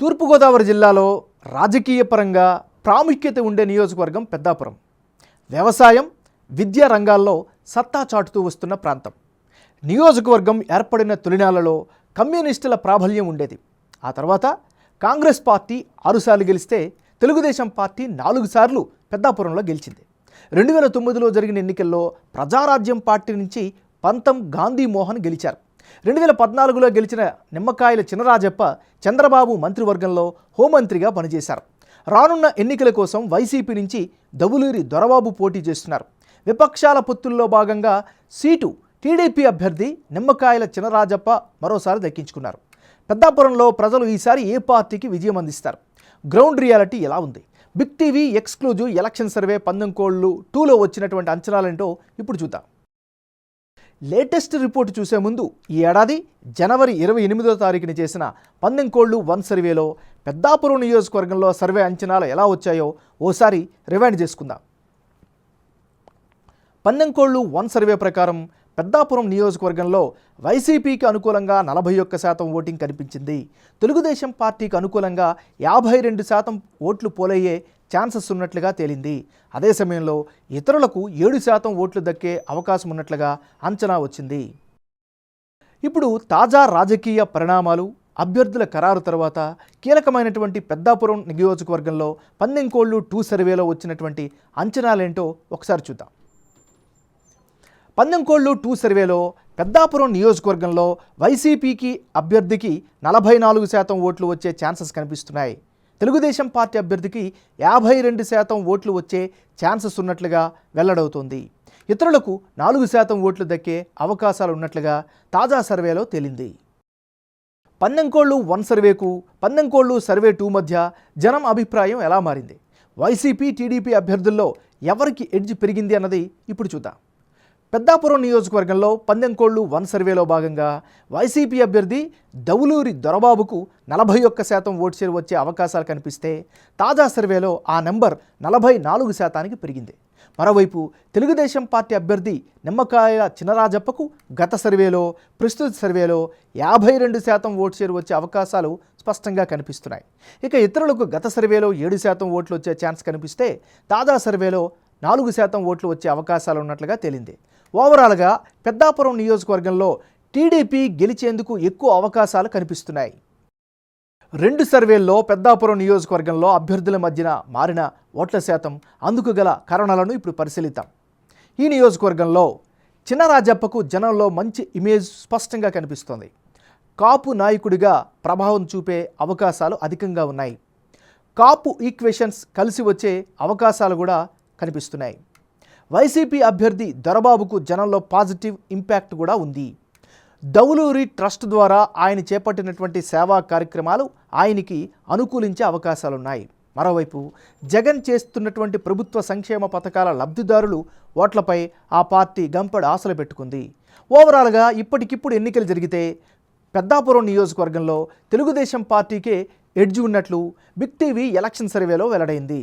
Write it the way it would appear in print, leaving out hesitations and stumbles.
తూర్పుగోదావరి జిల్లాలో రాజకీయ పరంగా ప్రాముఖ్యత ఉండే నియోజకవర్గం పెద్దాపురం. వ్యవసాయం, విద్యా రంగాల్లో సత్తా చాటుతూ వస్తున్న ప్రాంతం. నియోజకవర్గం ఏర్పడిన తొలినాళ్లలో కమ్యూనిస్టుల ప్రాబల్యం ఉండేది. ఆ తర్వాత కాంగ్రెస్ పార్టీ 6 సార్లు గెలిస్తే తెలుగుదేశం పార్టీ 4 సార్లు పెద్దాపురంలో గెలిచింది. 2009లో జరిగిన ఎన్నికల్లో ప్రజారాజ్యం పార్టీ నుంచి పంతం గాంధీ మోహన్ గెలిచారు. 2014లో గెలిచిన నిమ్మకాయల చినరాజప్ప చంద్రబాబు మంత్రివర్గంలో హోంమంత్రిగా పనిచేశారు. రానున్న ఎన్నికల కోసం వైసీపీ నుంచి దవులూరి దొరబాబు పోటీ చేస్తున్నారు. విపక్షాల పొత్తుల్లో భాగంగా సీటు టీడీపీ అభ్యర్థి నిమ్మకాయల చినరాజప్ప మరోసారి దక్కించుకున్నారు. పెద్దాపురంలో ప్రజలు ఈసారి ఏ పార్టీకి విజయం అందిస్తారు? గ్రౌండ్ రియాలిటీ ఎలా ఉంది? Big TV exclusive election survey పందెంకోళ్ళు 2లో వచ్చినటువంటి అంచనాలేంటో ఇప్పుడు చూద్దాం. లేటెస్ట్ రిపోర్టు చూసే ముందు ఈ ఏడాది జనవరి 28వ తారీఖున చేసిన పందెంకోళ్ళు 1 సర్వేలో పెద్దాపురం నియోజకవర్గంలో సర్వే అంచనాలు ఎలా వచ్చాయో ఓసారి రివైండ్ చేసుకుందాం. పందెంకోళ్ళు 1 సర్వే ప్రకారం పెద్దాపురం నియోజకవర్గంలో వైసీపీకి అనుకూలంగా 41% ఓటింగ్ కనిపించింది. తెలుగుదేశం పార్టీకి అనుకూలంగా 52% ఓట్లు పోలయ్యే ఛాన్సెస్ ఉన్నట్లుగా తేలింది. అదే సమయంలో ఇతరులకు 7% ఓట్లు దక్కే అవకాశం ఉన్నట్లుగా అంచనా వచ్చింది. ఇప్పుడు తాజా రాజకీయ పరిణామాలు, అభ్యర్థుల ఖరారు తర్వాత కీలకమైనటువంటి పెద్దాపురం నియోజకవర్గంలో పందెంకోళ్ళు 2 సర్వేలో వచ్చినటువంటి అంచనాలేంటో ఒకసారి చూద్దాం. పందెంకోళ్ళు 2 సర్వేలో పెద్దాపురం నియోజకవర్గంలో వైసీపీకి అభ్యర్థికి 44% ఓట్లు వచ్చే ఛాన్సెస్ కనిపిస్తున్నాయి. తెలుగుదేశం పార్టీ అభ్యర్థికి 52% ఓట్లు వచ్చే ఛాన్సెస్ ఉన్నట్లుగా వెల్లడవుతోంది. ఇతరులకు 4% ఓట్లు దక్కే అవకాశాలు ఉన్నట్లుగా తాజా సర్వేలో తేలింది. పందెంకోళ్ళు 1 సర్వేకు పందెంకోళ్ళు సర్వే 2 మధ్య జనం అభిప్రాయం ఎలా మారింది? వైసీపీ, టీడీపీ అభ్యర్థుల్లో ఎవరికి ఎడ్జ్ పెరిగింది అన్నది ఇప్పుడు చూద్దాం. పెద్దాపురం నియోజకవర్గంలో పందెంకోళ్ళు 1 సర్వేలో భాగంగా వైసీపీ అభ్యర్థి దవులూరి దొరబాబుకు 41% ఓటు షేర్ వచ్చే అవకాశాలు కనిపిస్తే తాజా సర్వేలో ఆ నెంబర్ 44%కి పెరిగింది. మరోవైపు తెలుగుదేశం పార్టీ అభ్యర్థి నిమ్మకాయల చినరాజప్పకు గత సర్వేలో, ప్రస్తుత సర్వేలో 52% ఓటు షేర్ వచ్చే అవకాశాలు స్పష్టంగా కనిపిస్తున్నాయి. ఇక ఇతరులకు గత సర్వేలో 7% ఓట్లు వచ్చే ఛాన్స్ కనిపిస్తే తాజా సర్వేలో 4% ఓట్లు వచ్చే అవకాశాలు ఉన్నట్లుగా తేలింది. ఓవరాల్గా పెద్దాపురం నియోజకవర్గంలో టీడీపీ గెలిచేందుకు ఎక్కువ అవకాశాలు కనిపిస్తున్నాయి. 2 సర్వేల్లో పెద్దాపురం నియోజకవర్గంలో అభ్యర్థుల మధ్యన మారిన ఓట్ల శాతం, అందుకు గల కారణాలను ఇప్పుడు పరిశీలిద్దాం. ఈ నియోజకవర్గంలో చినరాజప్పకు జనంలో మంచి ఇమేజ్ స్పష్టంగా కనిపిస్తోంది. కాపు నాయకుడిగా ప్రభావం చూపే అవకాశాలు అధికంగా ఉన్నాయి. కాపు ఈక్వేషన్స్ కలిసి వచ్చే అవకాశాలు కూడా కనిపిస్తున్నాయి. వైసీపీ అభ్యర్థి దొరబాబుకు జనంలో పాజిటివ్ ఇంపాక్ట్ కూడా ఉంది. దవులూరి ట్రస్ట్ ద్వారా ఆయన చేపట్టినటువంటి సేవా కార్యక్రమాలు ఆయనకి అనుకూలించే అవకాశాలున్నాయి. మరోవైపు జగన్ చేస్తున్నటువంటి ప్రభుత్వ సంక్షేమ పథకాల లబ్ధిదారులు ఓట్లపై ఆ పార్టీ గంపెడు ఆశలు పెట్టుకుంది. ఓవరాల్గా ఇప్పటికిప్పుడు ఎన్నికలు జరిగితే పెద్దాపురం నియోజకవర్గంలో తెలుగుదేశం పార్టీకే ఎడ్జ్ ఉన్నట్లు బిగ్ టీవీ ఎలక్షన్ సర్వేలో వెల్లడైంది.